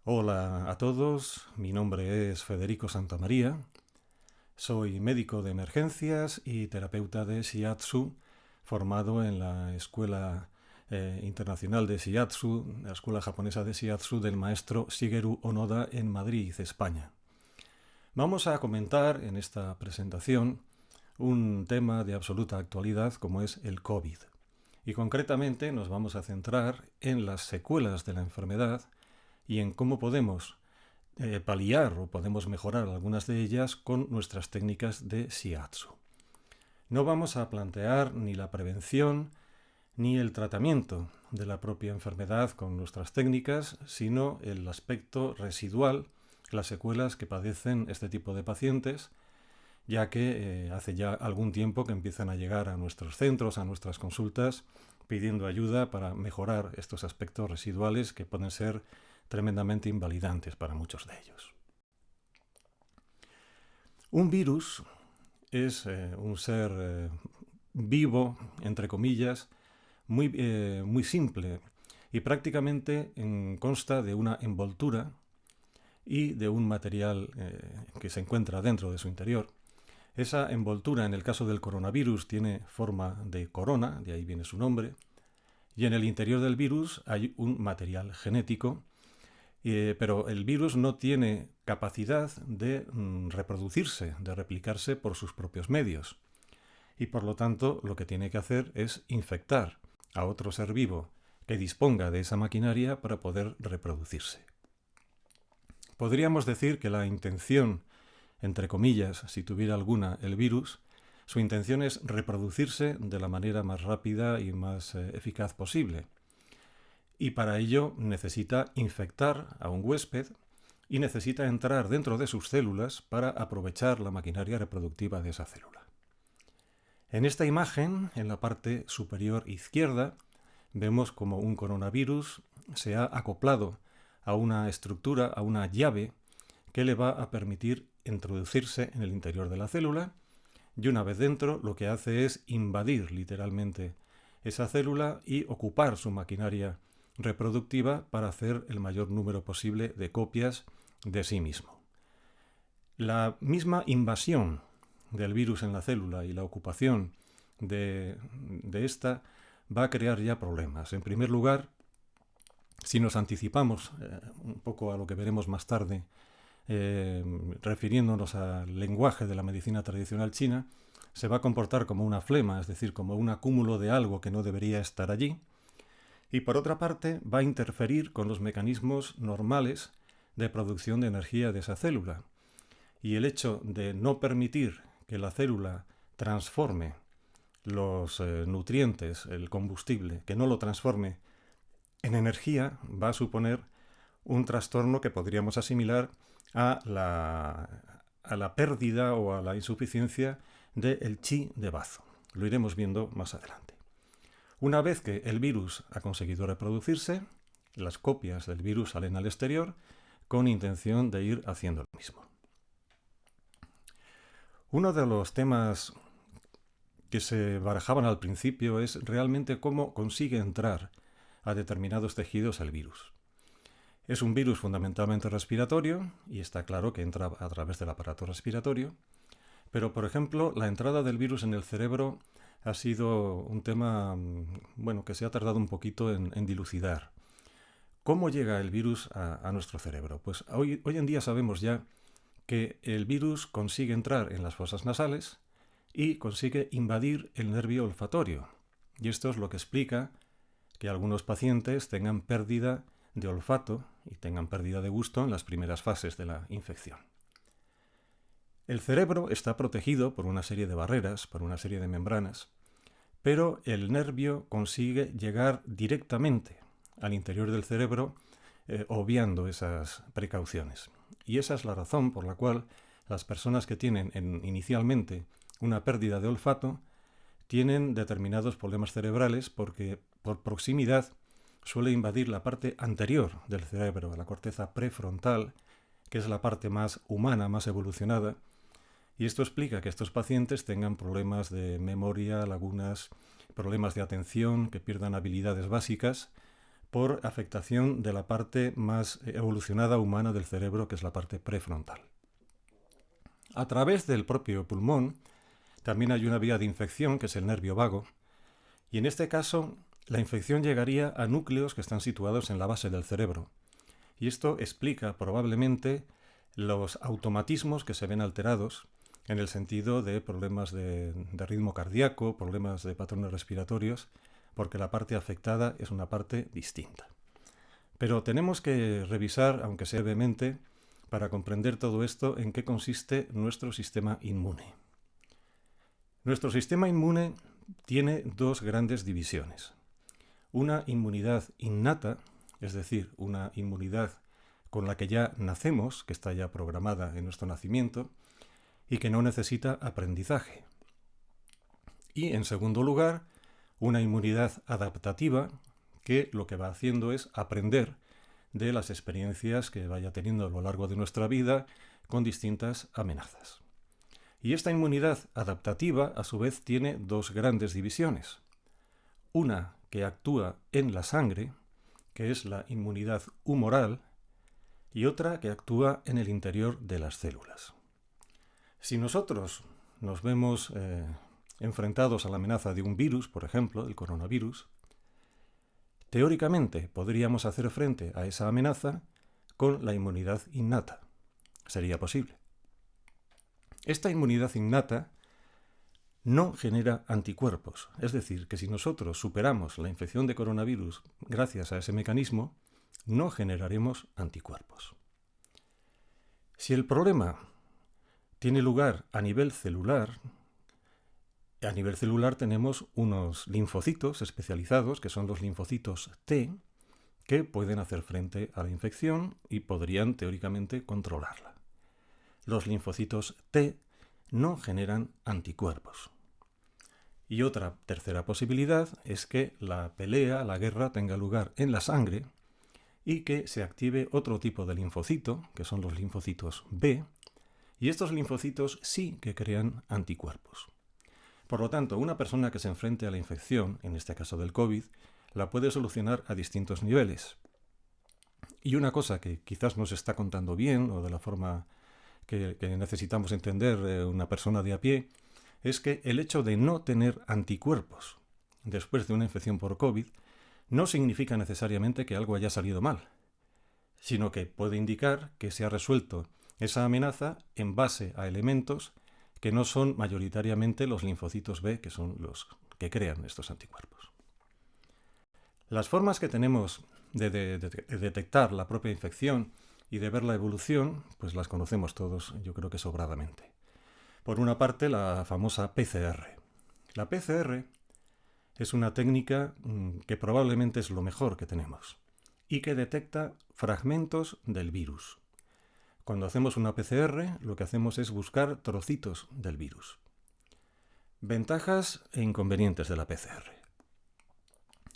Hola a todos, mi nombre es Federico Santamaría, soy médico de emergencias y terapeuta de Shiatsu, formado en la Escuela Internacional de Shiatsu, la Escuela Japonesa de Shiatsu del maestro Shigeru Onoda en Madrid, España. Vamos a comentar en esta presentación un tema de absoluta actualidad como es el COVID. Y concretamente nos vamos a centrar en las secuelas de la enfermedad y en cómo podemos paliar o podemos mejorar algunas de ellas con nuestras técnicas de Shiatsu. No vamos a plantear ni la prevención ni el tratamiento de la propia enfermedad con nuestras técnicas, sino el aspecto residual, las secuelas que padecen este tipo de pacientes, ya que hace ya algún tiempo que empiezan a llegar a nuestros centros, a nuestras consultas, pidiendo ayuda para mejorar estos aspectos residuales que pueden ser tremendamente invalidantes para muchos de ellos. Un virus es un ser vivo, entre comillas, muy simple y prácticamente consta de una envoltura y de un material que se encuentra dentro de su interior. Esa envoltura, en el caso del coronavirus, tiene forma de corona, de ahí viene su nombre, y en el interior del virus hay un material genético, pero el virus no tiene capacidad de reproducirse, de replicarse por sus propios medios. Y por lo tanto, lo que tiene que hacer es infectar a otro ser vivo que disponga de esa maquinaria para poder reproducirse. Podríamos decir que la intención, entre comillas, si tuviera alguna el virus, su intención es reproducirse de la manera más rápida y más eficaz posible. Y para ello necesita infectar a un huésped y necesita entrar dentro de sus células para aprovechar la maquinaria reproductiva de esa célula. En esta imagen, en la parte superior izquierda, vemos como un coronavirus se ha acoplado a una estructura, a una llave que le va a permitir introducirse en el interior de la célula, y una vez dentro lo que hace es invadir literalmente esa célula y ocupar su maquinaria reproductiva para hacer el mayor número posible de copias de sí mismo. La misma invasión del virus en la célula y la ocupación de esta va a crear ya problemas. En primer lugar, si nos anticipamos un poco a lo que veremos más tarde, refiriéndonos al lenguaje de la medicina tradicional china, se va a comportar como una flema, es decir, como un acúmulo de algo que no debería estar allí, y por otra parte va a interferir con los mecanismos normales de producción de energía de esa célula. Y el hecho de no permitir que la célula transforme los nutrientes, el combustible, que no lo transforme en energía, va a suponer un trastorno que podríamos asimilar a la pérdida o a la insuficiencia del chi de bazo. Lo iremos viendo más adelante. Una vez que el virus ha conseguido reproducirse, las copias del virus salen al exterior con intención de ir haciendo lo mismo. Uno de los temas que se barajaban al principio es realmente cómo consigue entrar a determinados tejidos el virus. Es un virus fundamentalmente respiratorio y está claro que entra a través del aparato respiratorio, pero por ejemplo la entrada del virus en el cerebro ha sido un tema que se ha tardado un poquito en dilucidar. ¿Cómo llega el virus a nuestro cerebro? Pues hoy en día sabemos ya que el virus consigue entrar en las fosas nasales y consigue invadir el nervio olfatorio. Y esto es lo que explica que algunos pacientes tengan pérdida de olfato y tengan pérdida de gusto en las primeras fases de la infección. El cerebro está protegido por una serie de barreras, por una serie de membranas, pero el nervio consigue llegar directamente al interior del cerebro obviando esas precauciones. Y esa es la razón por la cual las personas que tienen inicialmente una pérdida de olfato tienen determinados problemas cerebrales porque por proximidad suele invadir la parte anterior del cerebro, la corteza prefrontal, que es la parte más humana, más evolucionada, y esto explica que estos pacientes tengan problemas de memoria, lagunas, problemas de atención, que pierdan habilidades básicas, por afectación de la parte más evolucionada humana del cerebro, que es la parte prefrontal. A través del propio pulmón también hay una vía de infección, que es el nervio vago, y en este caso la infección llegaría a núcleos que están situados en la base del cerebro. Y esto explica probablemente los automatismos que se ven alterados en el sentido de problemas de ritmo cardíaco, problemas de patrones respiratorios, porque la parte afectada es una parte distinta. Pero tenemos que revisar, aunque sea brevemente, para comprender todo esto, en qué consiste nuestro sistema inmune. Nuestro sistema inmune tiene dos grandes divisiones. Una inmunidad innata, es decir, una inmunidad con la que ya nacemos, que está ya programada en nuestro nacimiento, y que no necesita aprendizaje. Y, en segundo lugar, una inmunidad adaptativa, que lo que va haciendo es aprender de las experiencias que vaya teniendo a lo largo de nuestra vida con distintas amenazas. Y esta inmunidad adaptativa, a su vez, tiene dos grandes divisiones. Una que actúa en la sangre, que es la inmunidad humoral, y otra que actúa en el interior de las células. Si nosotros nos vemos enfrentados a la amenaza de un virus, por ejemplo, el coronavirus, teóricamente podríamos hacer frente a esa amenaza con la inmunidad innata. Sería posible. Esta inmunidad innata no genera anticuerpos. Es decir, que si nosotros superamos la infección de coronavirus gracias a ese mecanismo, no generaremos anticuerpos. Si el problema tiene lugar a nivel celular tenemos unos linfocitos especializados, que son los linfocitos T, que pueden hacer frente a la infección y podrían teóricamente controlarla. Los linfocitos T no generan anticuerpos. Y otra tercera posibilidad es que la pelea, la guerra, tenga lugar en la sangre y que se active otro tipo de linfocito, que son los linfocitos B, y estos linfocitos sí que crean anticuerpos. Por lo tanto, una persona que se enfrente a la infección, en este caso del COVID, la puede solucionar a distintos niveles. Y una cosa que quizás no se está contando bien, o de la forma que necesitamos entender una persona de a pie, es que el hecho de no tener anticuerpos después de una infección por COVID no significa necesariamente que algo haya salido mal, sino que puede indicar que se ha resuelto esa amenaza en base a elementos que no son mayoritariamente los linfocitos B, que son los que crean estos anticuerpos. Las formas que tenemos de detectar la propia infección y de ver la evolución, pues las conocemos todos, yo creo que sobradamente. Por una parte, la famosa PCR. La PCR es una técnica que probablemente es lo mejor que tenemos y que detecta fragmentos del virus. Cuando hacemos una PCR, lo que hacemos es buscar trocitos del virus. Ventajas e inconvenientes de la PCR.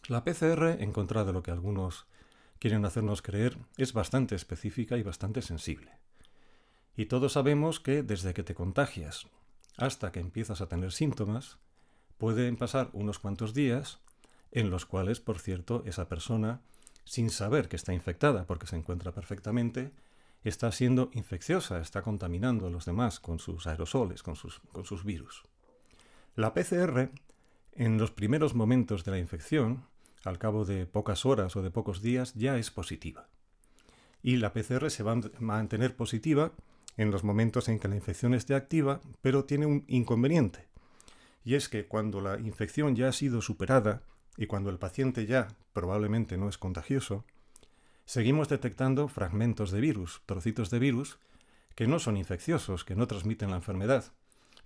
La PCR, en contra de lo que algunos quieren hacernos creer, es bastante específica y bastante sensible. Y todos sabemos que desde que te contagias hasta que empiezas a tener síntomas, pueden pasar unos cuantos días en los cuales, por cierto, esa persona, sin saber que está infectada porque se encuentra perfectamente, está siendo infecciosa, está contaminando a los demás con sus aerosoles, con sus virus. La PCR, en los primeros momentos de la infección, al cabo de pocas horas o de pocos días, ya es positiva. Y la PCR se va a mantener positiva en los momentos en que la infección esté activa, pero tiene un inconveniente. Y es que cuando la infección ya ha sido superada y cuando el paciente ya probablemente no es contagioso, seguimos detectando fragmentos de virus, trocitos de virus, que no son infecciosos, que no transmiten la enfermedad.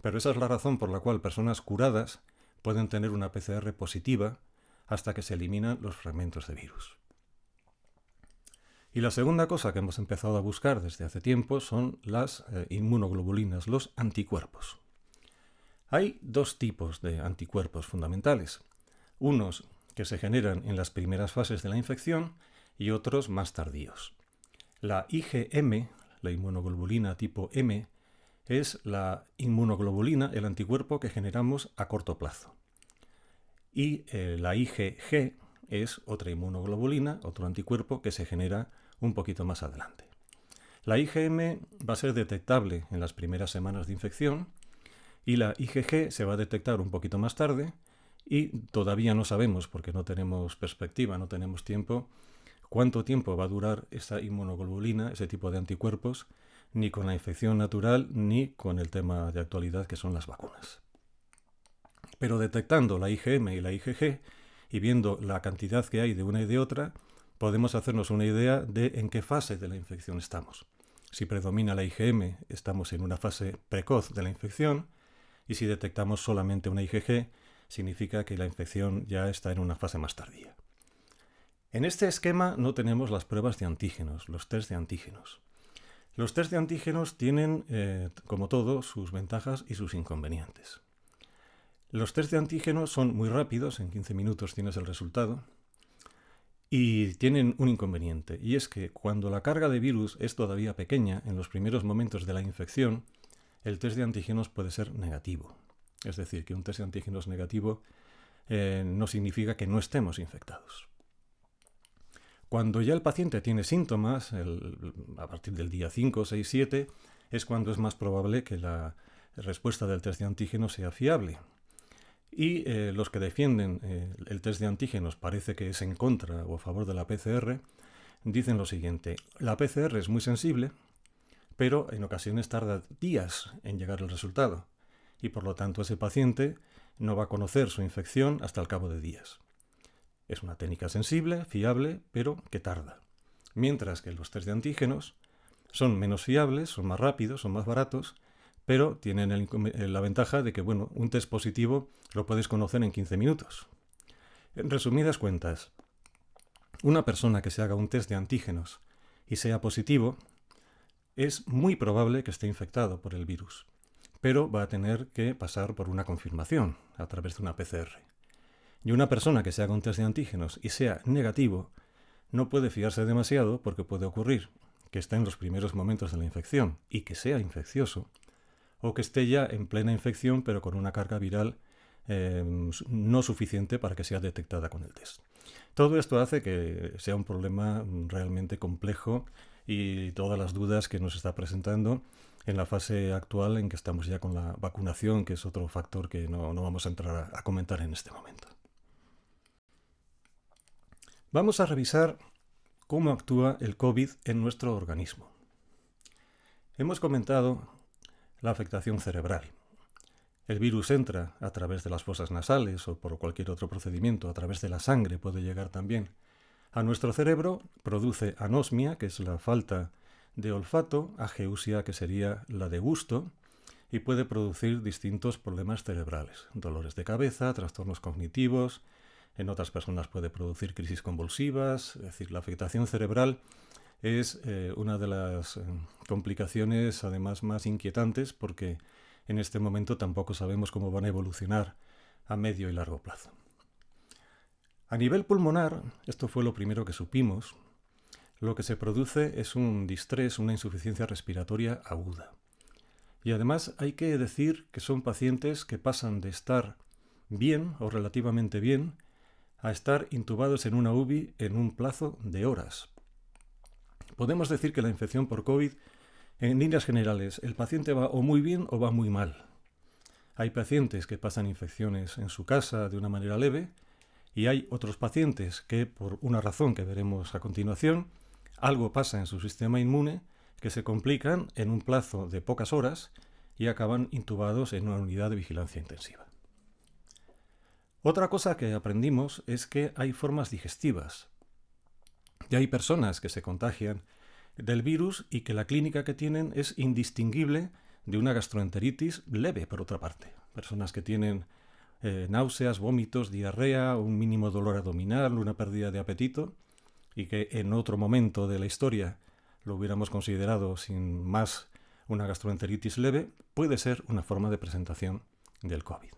Pero esa es la razón por la cual personas curadas pueden tener una PCR positiva hasta que se eliminan los fragmentos de virus. Y la segunda cosa que hemos empezado a buscar desde hace tiempo son las inmunoglobulinas, los anticuerpos. Hay dos tipos de anticuerpos fundamentales. Unos que se generan en las primeras fases de la infección y otros más tardíos. La IgM, la inmunoglobulina tipo M, es la inmunoglobulina, el anticuerpo que generamos a corto plazo. Y la IgG es otra inmunoglobulina, otro anticuerpo que se genera un poquito más adelante. La IgM va a ser detectable en las primeras semanas de infección y la IgG se va a detectar un poquito más tarde y todavía no sabemos, porque no tenemos perspectiva, no tenemos tiempo, cuánto tiempo va a durar esa inmunoglobulina, ese tipo de anticuerpos, ni con la infección natural ni con el tema de actualidad que son las vacunas. Pero detectando la IgM y la IgG y viendo la cantidad que hay de una y de otra, podemos hacernos una idea de en qué fase de la infección estamos. Si predomina la IgM, estamos en una fase precoz de la infección, y si detectamos solamente una IgG, significa que la infección ya está en una fase más tardía. En este esquema no tenemos las pruebas de antígenos, los test de antígenos. Los test de antígenos tienen, como todo, sus ventajas y sus inconvenientes. Los test de antígenos son muy rápidos, en 15 minutos tienes el resultado, y tienen un inconveniente, y es que cuando la carga de virus es todavía pequeña, en los primeros momentos de la infección, el test de antígenos puede ser negativo. Es decir, que un test de antígenos negativo no significa que no estemos infectados. Cuando ya el paciente tiene síntomas, a partir del día 5, 6, 7, es cuando es más probable que la respuesta del test de antígenos sea fiable. Y los que defienden el test de antígenos parece que es en contra o a favor de la PCR, dicen lo siguiente: la PCR es muy sensible, pero en ocasiones tarda días en llegar el resultado, y por lo tanto ese paciente no va a conocer su infección hasta el cabo de días. Es una técnica sensible, fiable, pero que tarda. Mientras que los test de antígenos son menos fiables, son más rápidos, son más baratos, pero tienen la ventaja de que, bueno, un test positivo lo puedes conocer en 15 minutos. En resumidas cuentas, una persona que se haga un test de antígenos y sea positivo, es muy probable que esté infectado por el virus, pero va a tener que pasar por una confirmación a través de una PCR. Y una persona que se haga un test de antígenos y sea negativo, no puede fiarse demasiado porque puede ocurrir que esté en los primeros momentos de la infección y que sea infeccioso, o que esté ya en plena infección pero con una carga viral no suficiente para que sea detectada con el test. Todo esto hace que sea un problema realmente complejo y todas las dudas que nos está presentando en la fase actual en que estamos ya con la vacunación, que es otro factor que no vamos a entrar a comentar en este momento. Vamos a revisar cómo actúa el COVID en nuestro organismo. Hemos comentado la afectación cerebral. El virus entra a través de las fosas nasales o por cualquier otro procedimiento, a través de la sangre puede llegar también a nuestro cerebro, produce anosmia, que es la falta de olfato, ageusia, que sería la de gusto, y puede producir distintos problemas cerebrales, dolores de cabeza, trastornos cognitivos. En otras personas puede producir crisis convulsivas. Es decir, la afectación cerebral es una de las complicaciones además más inquietantes, porque en este momento tampoco sabemos cómo van a evolucionar a medio y largo plazo. A nivel pulmonar, esto fue lo primero que supimos, lo que se produce es un distrés, una insuficiencia respiratoria aguda. Y además hay que decir que son pacientes que pasan de estar bien o relativamente bien a estar intubados en una UBI en un plazo de horas. Podemos decir que la infección por COVID, en líneas generales, el paciente va o muy bien o va muy mal. Hay pacientes que pasan infecciones en su casa de una manera leve y hay otros pacientes que, por una razón que veremos a continuación, algo pasa en su sistema inmune que se complican en un plazo de pocas horas y acaban intubados en una unidad de vigilancia intensiva. Otra cosa que aprendimos es que hay formas digestivas. Y hay personas que se contagian del virus y que la clínica que tienen es indistinguible de una gastroenteritis leve, por otra parte. Personas que tienen náuseas, vómitos, diarrea, un mínimo dolor abdominal, una pérdida de apetito, y que en otro momento de la historia lo hubiéramos considerado sin más una gastroenteritis leve, puede ser una forma de presentación del COVID.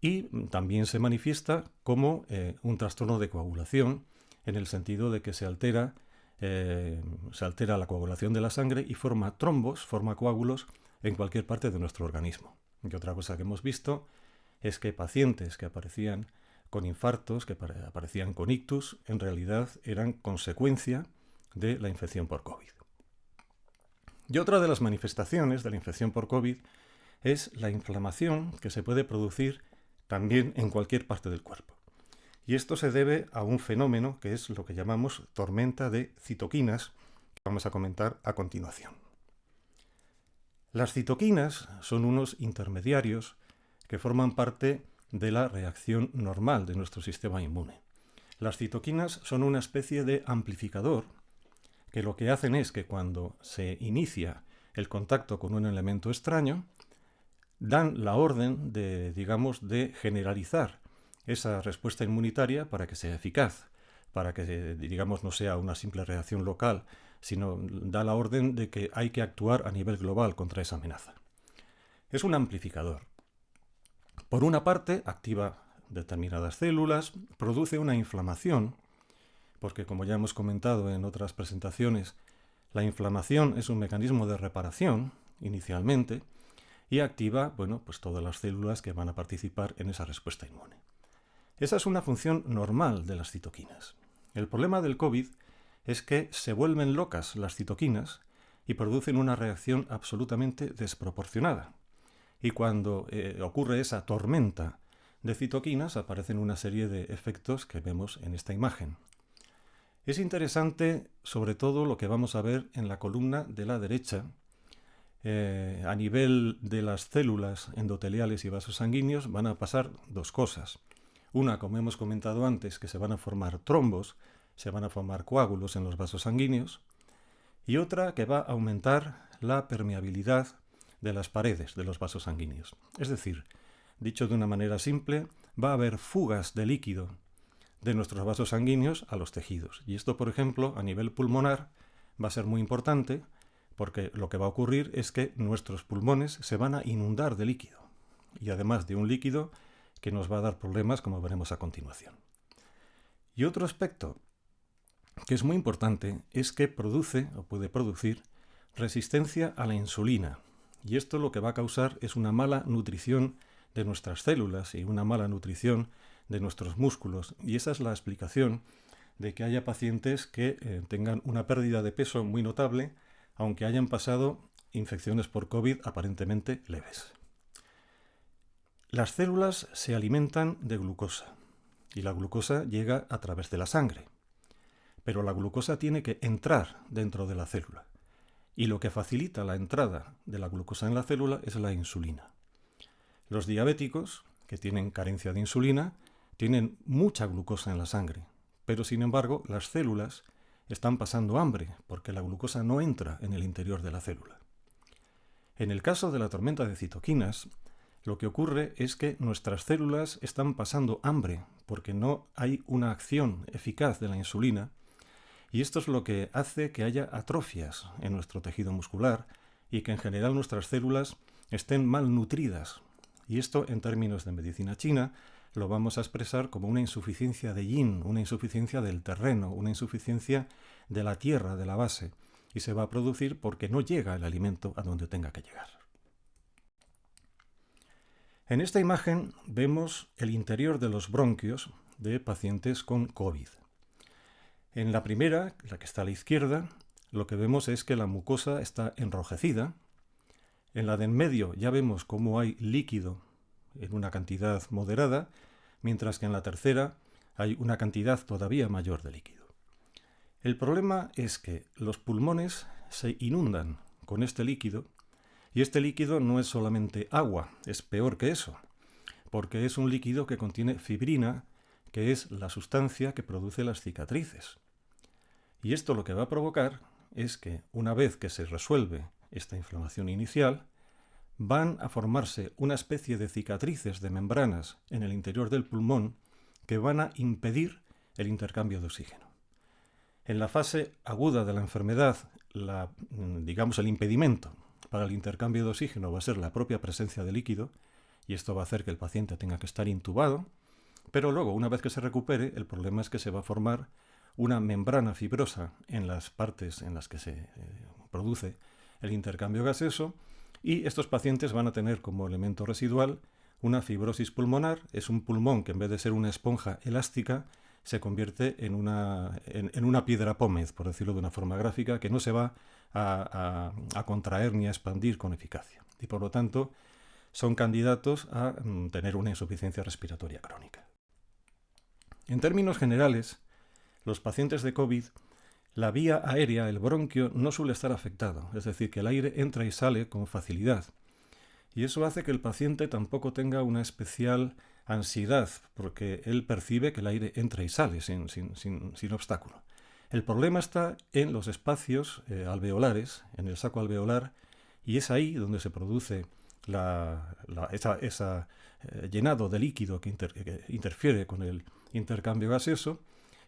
Y también se manifiesta como un trastorno de coagulación, en el sentido de que se altera la coagulación de la sangre y forma trombos, forma coágulos en cualquier parte de nuestro organismo. Y otra cosa que hemos visto es que pacientes que aparecían con infartos que aparecían con ictus, en realidad eran consecuencia de la infección por COVID. Y otra de las manifestaciones de la infección por COVID es la inflamación que se puede producir también en cualquier parte del cuerpo. Y esto se debe a un fenómeno que es lo que llamamos tormenta de citoquinas, que vamos a comentar a continuación. Las citoquinas son unos intermediarios que forman parte de la reacción normal de nuestro sistema inmune. Las citoquinas son una especie de amplificador que lo que hacen es que cuando se inicia el contacto con un elemento extraño, dan la orden de generalizar esa respuesta inmunitaria para que sea eficaz, para que, no sea una simple reacción local, sino da la orden de que hay que actuar a nivel global contra esa amenaza. Es un amplificador. Por una parte, activa determinadas células, produce una inflamación, porque como ya hemos comentado en otras presentaciones, la inflamación es un mecanismo de reparación, inicialmente, y activa, pues todas las células que van a participar en esa respuesta inmune. Esa es una función normal de las citoquinas. El problema del COVID es que se vuelven locas las citoquinas y producen una reacción absolutamente desproporcionada. Y cuando ocurre esa tormenta de citoquinas, aparecen una serie de efectos que vemos en esta imagen. Es interesante, sobre todo, lo que vamos a ver en la columna de la derecha. A nivel de las células endoteliales y vasos sanguíneos van a pasar dos cosas. Una, como hemos comentado antes, que se van a formar trombos, se van a formar coágulos en los vasos sanguíneos, y otra que va a aumentar la permeabilidad de las paredes de los vasos sanguíneos. Es decir, dicho de una manera simple, va a haber fugas de líquido de nuestros vasos sanguíneos a los tejidos. Y esto, por ejemplo, a nivel pulmonar va a ser muy importante, porque lo que va a ocurrir es que nuestros pulmones se van a inundar de líquido, y además de un líquido que nos va a dar problemas, como veremos a continuación. Y otro aspecto que es muy importante es que produce o puede producir resistencia a la insulina, y esto lo que va a causar es una mala nutrición de nuestras células y una mala nutrición de nuestros músculos, y esa es la explicación de que haya pacientes que tengan una pérdida de peso muy notable, aunque hayan pasado infecciones por COVID aparentemente leves. Las células se alimentan de glucosa y la glucosa llega a través de la sangre, pero la glucosa tiene que entrar dentro de la célula y lo que facilita la entrada de la glucosa en la célula es la insulina. Los diabéticos, que tienen carencia de insulina, tienen mucha glucosa en la sangre, pero sin embargo las células están pasando hambre porque la glucosa no entra en el interior de la célula. En el caso de la tormenta de citoquinas, lo que ocurre es que nuestras células están pasando hambre porque no hay una acción eficaz de la insulina, y esto es lo que hace que haya atrofias en nuestro tejido muscular y que en general nuestras células estén malnutridas. Y esto, en términos de medicina china, lo vamos a expresar como una insuficiencia de yin, una insuficiencia del terreno, una insuficiencia de la tierra, de la base, y se va a producir porque no llega el alimento a donde tenga que llegar. En esta imagen vemos el interior de los bronquios de pacientes con COVID. En la primera, la que está a la izquierda, lo que vemos es que la mucosa está enrojecida. En la de en medio ya vemos cómo hay líquido en una cantidad moderada, mientras que en la tercera hay una cantidad todavía mayor de líquido. El problema es que los pulmones se inundan con este líquido, y este líquido no es solamente agua, es peor que eso, porque es un líquido que contiene fibrina, que es la sustancia que produce las cicatrices. Y esto lo que va a provocar es que una vez que se resuelve esta inflamación inicial, van a formarse una especie de cicatrices de membranas en el interior del pulmón que van a impedir el intercambio de oxígeno. En la fase aguda de la enfermedad, el impedimento para el intercambio de oxígeno va a ser la propia presencia de líquido, y esto va a hacer que el paciente tenga que estar intubado, pero luego, una vez que se recupere, el problema es que se va a formar una membrana fibrosa en las partes en las que se produce el intercambio gaseoso, y estos pacientes van a tener como elemento residual Una fibrosis pulmonar es un pulmón que en vez de ser una esponja elástica se convierte en una piedra pómez, por decirlo de una forma gráfica, que no se va a contraer ni a expandir con eficacia. Y por lo tanto son candidatos a tener una insuficiencia respiratoria crónica. En términos generales, los pacientes de COVID, la vía aérea, el bronquio, no suele estar afectado, es decir, que el aire entra y sale con facilidad. Y eso hace que el paciente tampoco tenga una especial ansiedad, porque él percibe que el aire entra y sale sin obstáculo. El problema está en los espacios alveolares, en el saco alveolar, y es ahí donde se produce ese llenado de líquido que interfiere con el intercambio gaseoso,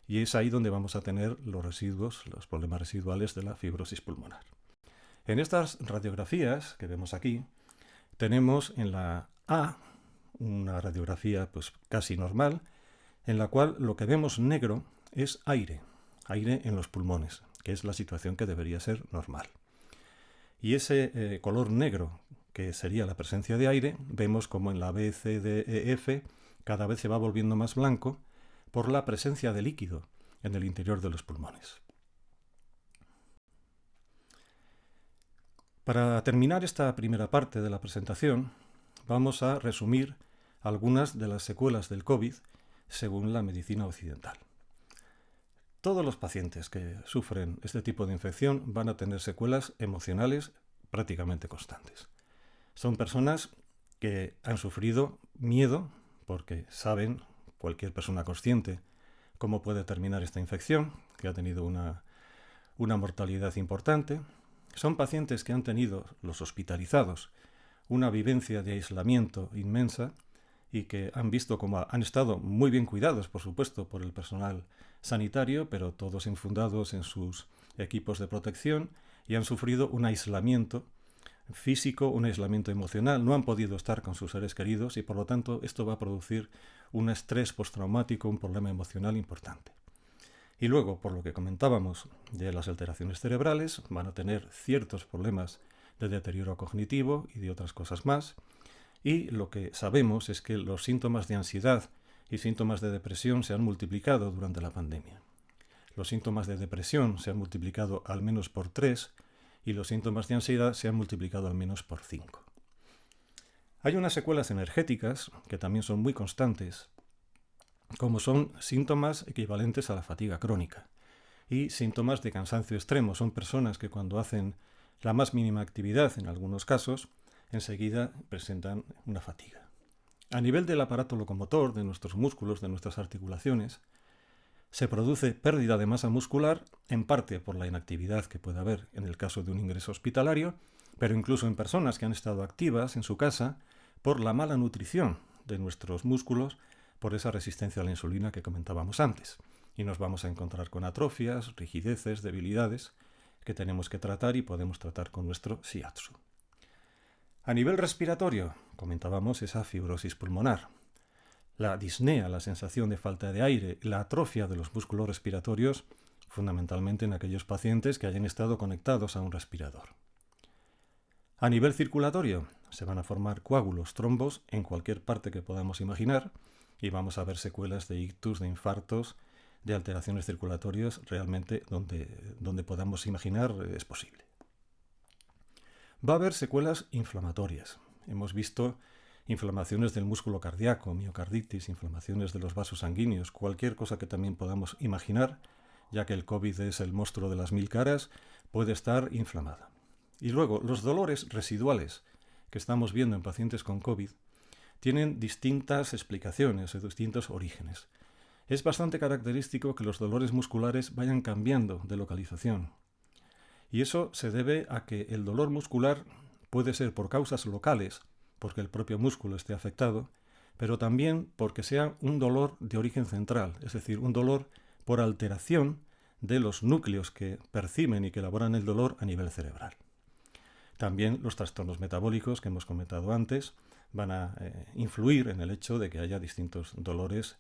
y es ahí donde vamos a tener los residuos, los problemas residuales de la fibrosis pulmonar. En estas radiografías que vemos aquí, tenemos en la A una radiografía pues casi normal, en la cual lo que vemos negro es aire en los pulmones, que es la situación que debería ser normal. Y ese color negro, que sería la presencia de aire, vemos como en la B, C, D, E, F cada vez se va volviendo más blanco por la presencia de líquido en el interior de los pulmones. Para terminar esta primera parte de la presentación, vamos a resumir algunas de las secuelas del COVID según la medicina occidental. Todos los pacientes que sufren este tipo de infección van a tener secuelas emocionales prácticamente constantes. Son personas que han sufrido miedo porque saben, cualquier persona consciente, cómo puede terminar esta infección, que ha tenido una mortalidad importante. Son pacientes que han tenido, los hospitalizados, una vivencia de aislamiento inmensa y que han visto cómo han estado muy bien cuidados, por supuesto, por el personal sanitario, pero todos infundados en sus equipos de protección y han sufrido un aislamiento físico, un aislamiento emocional, no han podido estar con sus seres queridos y por lo tanto esto va a producir un estrés postraumático, un problema emocional importante. Y luego, por lo que comentábamos de las alteraciones cerebrales, van a tener ciertos problemas de deterioro cognitivo y de otras cosas más. Y lo que sabemos es que los síntomas de ansiedad y síntomas de depresión se han multiplicado durante la pandemia. Los síntomas de depresión se han multiplicado al menos por 3 y los síntomas de ansiedad se han multiplicado al menos por 5. Hay unas secuelas energéticas que también son muy constantes, como son síntomas equivalentes a la fatiga crónica y síntomas de cansancio extremo. Son personas que cuando hacen la más mínima actividad, en algunos casos, enseguida presentan una fatiga. A nivel del aparato locomotor, de nuestros músculos, de nuestras articulaciones, se produce pérdida de masa muscular, en parte por la inactividad que puede haber en el caso de un ingreso hospitalario, pero incluso en personas que han estado activas en su casa por la mala nutrición de nuestros músculos, por esa resistencia a la insulina que comentábamos antes. Y nos vamos a encontrar con atrofias, rigideces, debilidades que tenemos que tratar y podemos tratar con nuestro shiatsu. A nivel respiratorio, comentábamos esa fibrosis pulmonar. La disnea, la sensación de falta de aire, la atrofia de los músculos respiratorios, fundamentalmente en aquellos pacientes que hayan estado conectados a un respirador. A nivel circulatorio, se van a formar coágulos, trombos en cualquier parte que podamos imaginar y vamos a ver secuelas de ictus, de infartos, de alteraciones circulatorias realmente donde podamos imaginar es posible. Va a haber secuelas inflamatorias. Hemos visto inflamaciones del músculo cardíaco, miocarditis, inflamaciones de los vasos sanguíneos, cualquier cosa que también podamos imaginar, ya que el COVID es el monstruo de las 1000 caras, puede estar inflamada. Y luego, los dolores residuales que estamos viendo en pacientes con COVID tienen distintas explicaciones o distintos orígenes. Es bastante característico que los dolores musculares vayan cambiando de localización. Y eso se debe a que el dolor muscular puede ser por causas locales, porque el propio músculo esté afectado, pero también porque sea un dolor de origen central, es decir, un dolor por alteración de los núcleos que perciben y que elaboran el dolor a nivel cerebral. También los trastornos metabólicos que hemos comentado antes van a influir en el hecho de que haya distintos dolores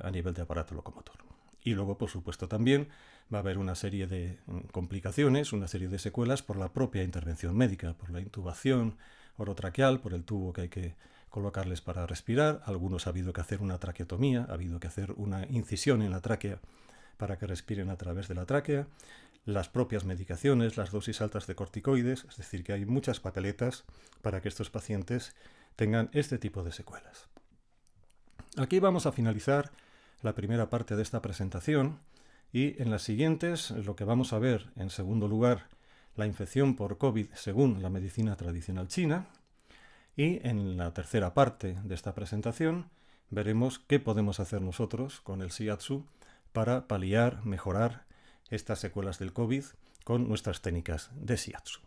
a nivel de aparato locomotor. Y luego, por supuesto, también va a haber una serie de complicaciones, una serie de secuelas por la propia intervención médica, por la intubación orotraqueal, por el tubo que hay que colocarles para respirar, algunos ha habido que hacer una traqueotomía, ha habido que hacer una incisión en la tráquea para que respiren a través de la tráquea, las propias medicaciones, las dosis altas de corticoides, es decir, que hay muchas papeletas para que estos pacientes tengan este tipo de secuelas. Aquí vamos a finalizar la primera parte de esta presentación y en las siguientes lo que vamos a ver, en segundo lugar, la infección por COVID según la medicina tradicional china, y en la tercera parte de esta presentación veremos qué podemos hacer nosotros con el shiatsu para paliar, mejorar estas secuelas del COVID con nuestras técnicas de shiatsu.